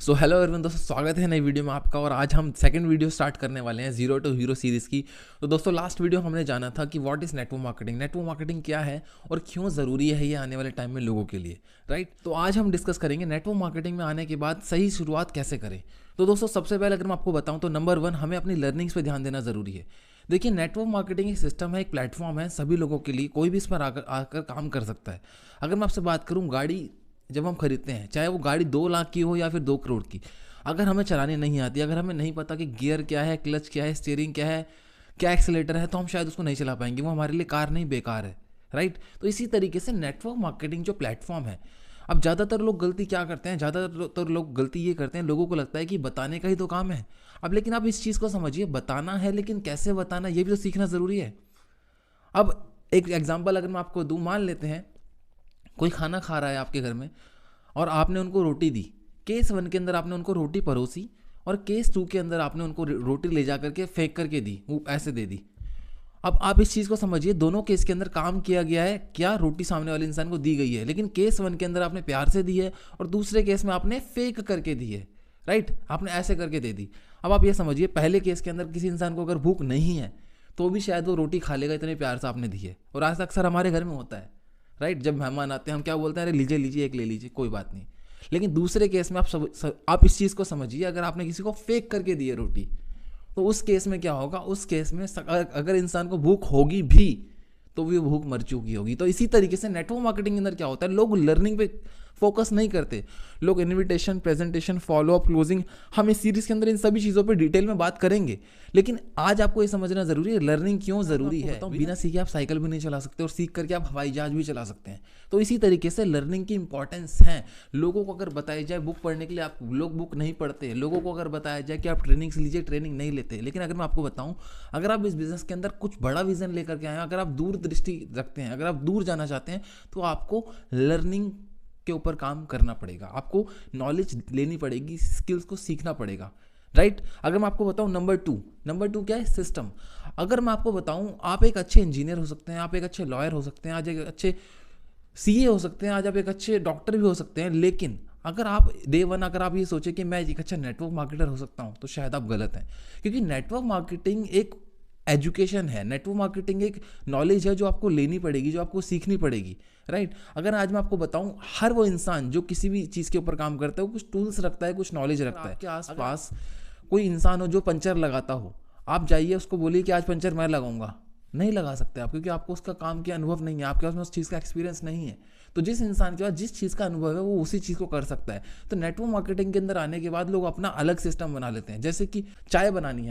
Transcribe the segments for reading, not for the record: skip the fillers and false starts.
So hello everyone दोस्तों, स्वागत है नई वीडियो में आपका। और आज हम सेकंड वीडियो स्टार्ट करने वाले हैं जीरो टू हीरो सीरीज़ की। तो दोस्तों लास्ट वीडियो हमने जाना था कि what is network marketing, network marketing क्या है और क्यों ज़रूरी है ये आने वाले टाइम में लोगों के लिए, राइट। तो आज हम डिस्कस करेंगे नेटवर्क मार्केटिंग में आने के बाद सही शुरुआत कैसे करें। तो दोस्तों सबसे पहले अगर मैं आपको बताऊँ तो नंबर 1 हमें अपनी लर्निंग्स पर ध्यान देना ज़रूरी है। देखिए, नेटवर्क मार्केटिंग एक सिस्टम है, एक प्लेटफॉर्म है सभी लोगों के लिए, कोई भी इस पर आकर काम कर सकता है। अगर मैं आपसे बात करूँ, गाड़ी जब हम खरीदते हैं, चाहे वो गाड़ी 2 लाख की हो या फिर 2 करोड़ की, अगर हमें चलानी नहीं आती, अगर हमें नहीं पता कि गियर क्या है, क्लच क्या है, स्टीयरिंग क्या है, क्या एक्सीलेटर है, तो हम शायद उसको नहीं चला पाएंगे। वो हमारे लिए कार नहीं, बेकार है, राइट। तो इसी तरीके से नेटवर्क मार्केटिंग जो प्लेटफॉर्म है, अब ज़्यादातर लोग गलती क्या करते हैं, ज़्यादातर लोग गलती ये करते हैं, लोगों को लगता है कि बताने का ही तो काम है। अब लेकिन आप इस चीज़ को समझिए, बताना है लेकिन कैसे बताना, ये भी तो सीखना ज़रूरी है। अब एक एग्जांपल अगर मैं आपको दूँ, मान लेते हैं कोई खाना खा रहा है आपके घर में और आपने उनको रोटी दी। केस 1 के अंदर आपने उनको रोटी परोसी और केस 2 के अंदर आपने उनको रोटी ले जा करके फेंक करके दी, वो ऐसे दे दी। अब आप इस चीज़ को समझिए, दोनों केस के अंदर काम किया गया है, क्या रोटी सामने वाले इंसान को दी गई है, लेकिन केस 1 के अंदर आपने प्यार से दी है और दूसरे केस में आपने फेंक करके दी है, राइट। आपने ऐसे करके दे दी। अब आप ये समझिए, पहले केस के अंदर किसी इंसान को अगर भूख नहीं है तो भी शायद वो रोटी खा लेगा, इतने प्यार से आपने दी है। और आज अक्सर हमारे घर में होता है, राइट। जब मेहमान आते हैं हम क्या बोलते हैं, अरे लीजिए लीजिए, एक ले लीजिए, कोई बात नहीं। लेकिन दूसरे केस में आप इस चीज़ को समझिए, अगर आपने किसी को फेंक करके दी है रोटी, तो उस केस में क्या होगा, उस केस में अगर इंसान को भूख होगी भी तो भी वो भूख मर चुकी होगी। तो इसी तरीके से नेटवर्क मार्केटिंग के अंदर क्या होता है, लोग लर्निंग पे फोकस नहीं करते, लोग इनविटेशन, प्रेजेंटेशन, फॉलोअप, क्लोजिंग, हम इस सीरीज के अंदर इन सभी चीज़ों पे डिटेल में बात करेंगे। लेकिन आज आपको ये समझना जरूरी है लर्निंग क्यों जरूरी है। तो बिना सीखे आप साइकिल भी नहीं चला सकते और सीख करके आप हवाई जहाज भी चला सकते हैं। तो इसी तरीके से लर्निंग की इंपॉर्टेंस है। लोगों को अगर बताया जाए बुक पढ़ने के लिए, आप लोग बुक नहीं पढ़ते। लोगों को अगर बताया जाए कि आप ट्रेनिंग्स लीजिए, ट्रेनिंग नहीं लेते। लेकिन अगर मैं आपको बताऊं, अगर आप इस बिजनेस के अंदर कुछ बड़ा विजन लेकर के आए, अगर आप दूर दृष्टि रखते हैं, अगर आप दूर जाना चाहते हैं, तो आपको लर्निंग के ऊपर काम करना पड़ेगा, आपको नॉलेज लेनी पड़ेगी, स्किल्स को सीखना पड़ेगा, राइट। अगर मैं आपको बताऊं नंबर टू क्या है, सिस्टम। अगर मैं आपको बताऊं, आप एक अच्छे इंजीनियर हो सकते हैं, आप एक अच्छे लॉयर हो सकते हैं, आज एक अच्छे सीए हो सकते हैं, आज आप एक अच्छे डॉक्टर भी हो सकते हैं। लेकिन अगर आप डे 1 अगर आप ये सोचे कि मैं एक अच्छा नेटवर्क मार्केटर हो सकता हूं, तो शायद आप गलत हैं। क्योंकि नेटवर्क मार्केटिंग एक एजुकेशन है, नेटवर्क मार्केटिंग एक नॉलेज है जो आपको लेनी पड़ेगी, जो आपको सीखनी पड़ेगी, राइट। अगर आज मैं आपको बताऊं, हर वो इंसान जो किसी भी चीज़ के ऊपर काम करता है, वो कुछ टूल्स रखता है, कुछ नॉलेज रखता है। आपके आसपास कोई इंसान हो जो पंचर लगाता हो, आप जाइए उसको बोलिए कि आज पंचर मैं लगाऊंगा, नहीं लगा सकते आप, क्योंकि आपको उसका काम के अनुभव नहीं है, आपके पास उस चीज़ का एक्सपीरियंस नहीं है। तो जिस इंसान के पास जिस चीज़ का अनुभव है वो उसी चीज़ को कर सकता है। तो नेटवर्क मार्केटिंग के अंदर आने के बाद लोग अपना अलग सिस्टम बना लेते हैं। जैसे कि चाय बनानी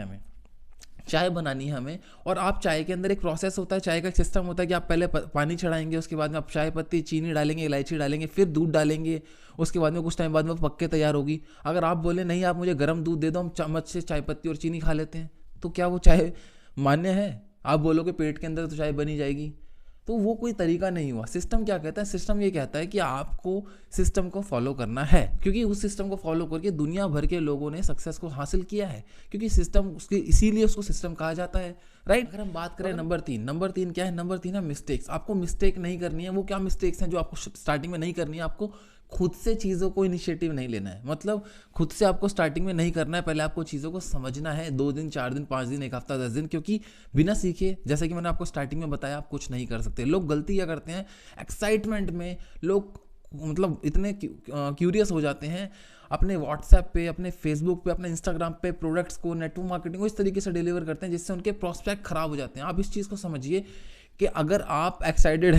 है हमें, और आप चाय के अंदर एक प्रोसेस होता है, चाय का एक सिस्टम होता है कि आप पहले पानी चढ़ाएंगे, उसके बाद में आप चाय पत्ती, चीनी डालेंगे, इलायची डालेंगे, फिर दूध डालेंगे, उसके बाद में कुछ टाइम बाद में पक के तैयार होगी। अगर आप बोले नहीं आप मुझे गर्म दूध दे दो, हम चम्मच से चाय पत्ती और चीनी खा लेते हैं, तो क्या वो चाय मान्य है? आप बोलोगे पेट के अंदर तो चाय बनी जाएगी, तो वो कोई तरीका नहीं हुआ। सिस्टम क्या कहता है, सिस्टम ये कहता है कि आपको सिस्टम को फॉलो करना है, क्योंकि उस सिस्टम को फॉलो करके दुनिया भर के लोगों ने सक्सेस को हासिल किया है, क्योंकि सिस्टम उसके इसीलिए उसको सिस्टम कहा जाता है, राइट। अगर हम बात करें नंबर 3 क्या है, नंबर 3 है मिस्टेक्स। आपको मिस्टेक नहीं करनी है। वो क्या मिस्टेक्स हैं जो आपको स्टार्टिंग में नहीं करनी है? आपको खुद से चीज़ों को इनिशिएटिव नहीं लेना है, मतलब खुद से आपको स्टार्टिंग में नहीं करना है। पहले आपको चीज़ों को समझना है, 2 दिन, 4 दिन, 5 दिन, 1 हफ्ता, 10 दिन, क्योंकि बिना सीखे, जैसे कि मैंने आपको स्टार्टिंग में बताया, आप कुछ नहीं कर सकते। लोग गलती क्या करते हैं, एक्साइटमेंट में लोग मतलब इतने क्यूरियस हो जाते हैं, अपने व्हाट्सएप पे, अपने फेसबुक पे, अपने इंस्टाग्राम पे प्रोडक्ट्स को, नेटवर्क मार्केटिंग को इस तरीके से डिलीवर करते हैं जिससे उनके प्रोस्पेक्ट खराब हो जाते हैं। आप इस चीज़ को समझिए कि अगर आप एक्साइटेड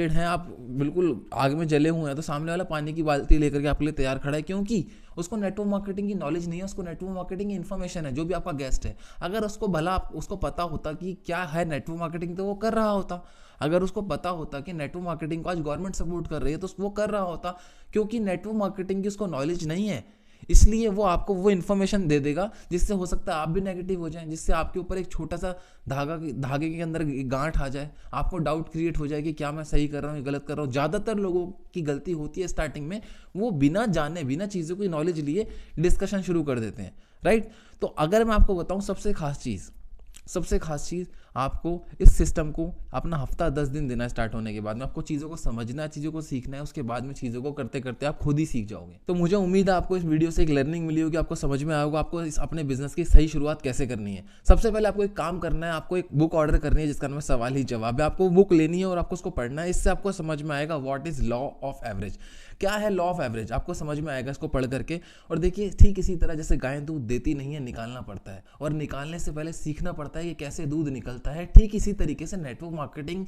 हैं, आप बिल्कुल आग में जले हुए हैं, तो सामने वाला पानी की बाल्टी लेकर के आपके लिए तैयार खड़ा है, क्योंकि उसको नेटवर्क मार्केटिंग की नॉलेज नहीं है, उसको नेटवर्क मार्केटिंग की इन्फॉर्मेशन है। जो भी आपका गेस्ट है, अगर उसको भला उसको पता होता कि क्या है नेटवर्क मार्केटिंग, तो वो कर रहा होता। अगर उसको पता होता कि नेटवर्क मार्केटिंग को आज गवर्नमेंट सपोर्ट कर रही है, तो वो कर रहा होता। क्योंकि नेटवर्क मार्केटिंग की उसको नॉलेज नहीं है, इसलिए वो आपको वो इन्फॉर्मेशन दे देगा जिससे हो सकता है आप भी नेगेटिव हो जाएं, जिससे आपके ऊपर एक छोटा सा धागे के अंदर गांठ आ जाए, आपको डाउट क्रिएट हो जाए कि क्या मैं सही कर रहा हूँ या गलत कर रहा हूँ। ज़्यादातर लोगों की गलती होती है स्टार्टिंग में, वो बिना जाने, बिना चीज़ों की नॉलेज लिए डिस्कशन शुरू कर देते हैं, राइट। तो अगर मैं आपको बताऊँ, सबसे खास चीज़ आपको इस सिस्टम को अपना हफ्ता 10 दिन देना स्टार्ट होने के बाद में आपको चीज़ों को समझना है, चीज़ों को सीखना है, उसके बाद में चीज़ों को करते करते आप खुद ही सीख जाओगे। तो मुझे उम्मीद है आपको इस वीडियो से एक लर्निंग मिली होगी, आपको समझ में आया होगा आपको अपने बिजनेस की सही शुरुआत कैसे करनी है। सबसे पहले आपको एक काम करना है, आपको एक बुक ऑर्डर करनी है जिसका नाम है सवाल ही जवाब है। आपको बुक लेनी है और आपको उसको पढ़ना है। इससे आपको समझ में आएगा what is law of average, क्या है लॉ ऑफ एवरेज, आपको समझ में आएगा इसको पढ़ करके। और देखिए ठीक इसी तरह जैसे गाय दूध देती नहीं है, निकालना पड़ता है, और निकालने से पहले सीखना पड़ता है कि कैसे दूध निकलता है। ठीक इसी तरीके से नेटवर्क मार्केटिंग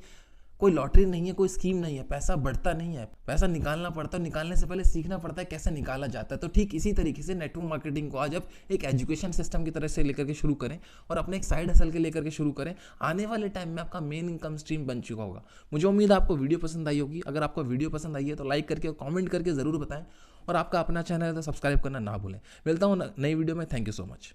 कोई लॉटरी नहीं है, कोई स्कीम नहीं है, पैसा बढ़ता नहीं है, पैसा निकालना पड़ता है, निकालने से पहले सीखना पड़ता है कैसे निकाला जाता है। तो ठीक इसी तरीके से नेटवर्क मार्केटिंग को आज आप एक एजुकेशन सिस्टम की तरह से लेकर के शुरू करें और अपने एक साइड हसल के लेकर के शुरू करें। आने वाले टाइम में आपका मेन इनकम स्ट्रीम बन चुका होगा। मुझे उम्मीद है आपको वीडियो पसंद आई होगी। अगर आपको वीडियो पसंद आई है तो लाइक करके और कॉमेंट करके ज़रूर बताएं, और आपका अपना चैनल है तो सब्सक्राइब करना ना भूलें। मिलता हूँ नई वीडियो में। Thank you so much.